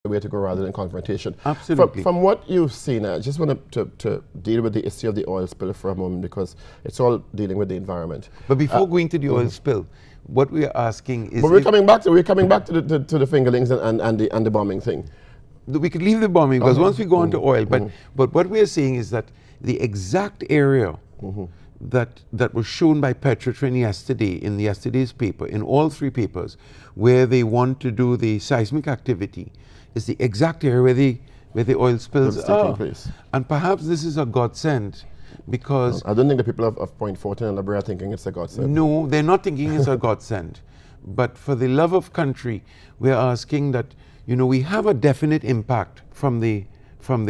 the way to go rather than confrontation. Absolutely. From what you've seen, I just want to deal with the issue of the oil spill for a moment because it's all dealing with the environment. But before going to the oil spill, what we are asking is... But we're coming back to the fingerlings and the bombing thing. We could leave the bombing because once we go on to oil, but what we are saying is that the exact area that was shown by Petrotrin yesterday in yesterday's paper, in all three papers, where they want to do the seismic activity, is the exact area where the oil spills are. Place. And perhaps this is a godsend because... I don't think the people of Point Fortin and Labrador are thinking it's a godsend. No, they're not thinking it's a godsend. But for the love of country, we're asking that, you know, we have a definite impact from the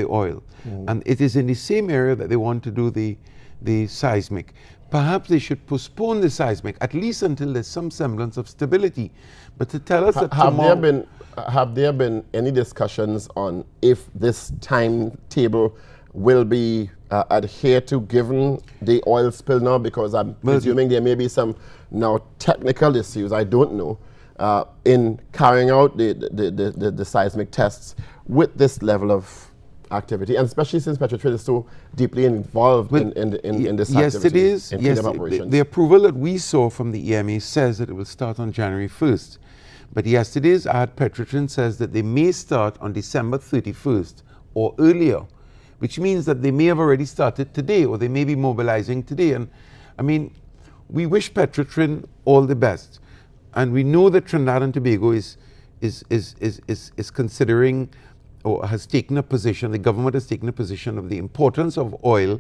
oil. And it is in the same area that they want to do the seismic. Perhaps they should postpone the seismic, at least until there's some semblance of stability. But to tell us that tomorrow... Have there been any discussions on if this timetable will be adhered to given the oil spill now? Because I'm presuming there may be some now technical issues, I don't know, in carrying out the seismic tests with this level of activity, and especially since Petrotrin is so deeply involved in this activity, in operations. The approval that we saw from the EMA says that it will start on January 1st. But yesterday's ad, Petrotrin says that they may start on December 31st or earlier, which means that they may have already started today or they may be mobilizing today. And I mean, we wish Petrotrin all the best. And we know that Trinidad and Tobago is considering or has taken a position, the government has taken a position of the importance of oil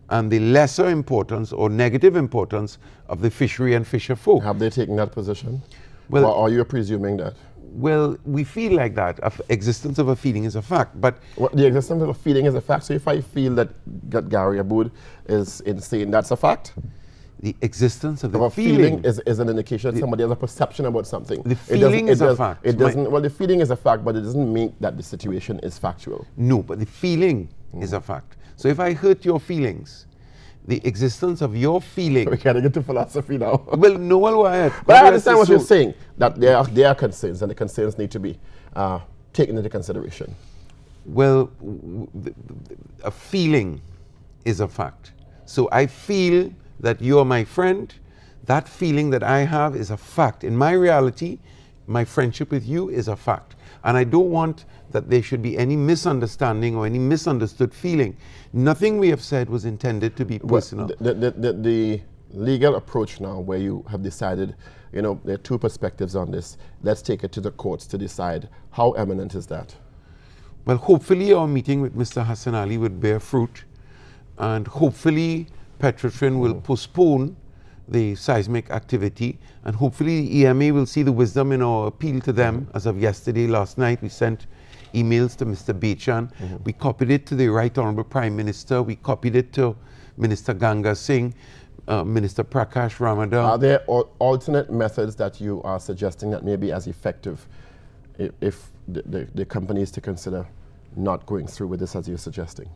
and the lesser importance or negative importance of the fishery and fisher folk. Have they taken that position? Well, or are you presuming that? Well, we feel like that. Existence of a feeling is a fact, but... Well, the existence of a feeling is a fact, so if I feel that Gary Aboud is insane, that's a fact? The existence of a feeling is an indication that somebody has a perception about something. The feeling is a fact. It doesn't, well, the feeling is a fact, but it doesn't mean that the situation is factual. No, but the feeling is a fact. So if I hurt your feelings, the existence of your feeling... We can't get to philosophy now. Well, no, well, but I understand what you're saying, that there are concerns, and the concerns need to be taken into consideration. Well, a feeling is a fact. So I feel that you're my friend. That feeling that I have is a fact. In my reality, my friendship with you is a fact. And I don't want that there should be any misunderstanding or any misunderstood feeling. Nothing we have said was intended to be personal. Well, the legal approach now, where you have decided, you know, there are two perspectives on this. Let's take it to the courts to decide. How eminent is that? Well, hopefully our meeting with Mr. Hassan Ali would bear fruit, and hopefully Petrotrin will postpone the seismic activity, and hopefully the EMA will see the wisdom in our appeal to them. As of yesterday, last night, we sent emails to Mr. Bechan. We copied it to the Right Honorable Prime Minister. We copied it to Minister Ganga Singh, Minister Prakash Ramadan. Are there alternate methods that you are suggesting that may be as effective if the company is to consider not going through with this as you're suggesting?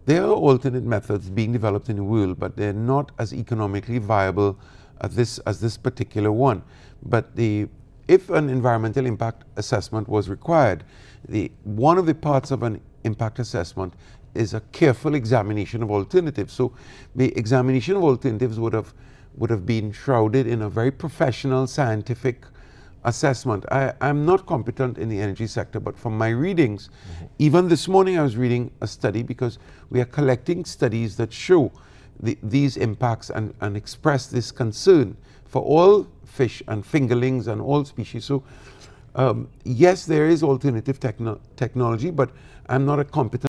There are alternate methods being developed in the world, but they're not as economically viable as this particular one. But if an environmental impact assessment was required, one of the parts of an impact assessment is a careful examination of alternatives. So the examination of alternatives would have been shrouded in a very professional, scientific assessment. I'm not competent in the energy sector, but from my readings, even this morning I was reading a study, because we are collecting studies that show these impacts and express this concern for all fish and fingerlings and all species. So yes, there is alternative technology, but I'm not a competent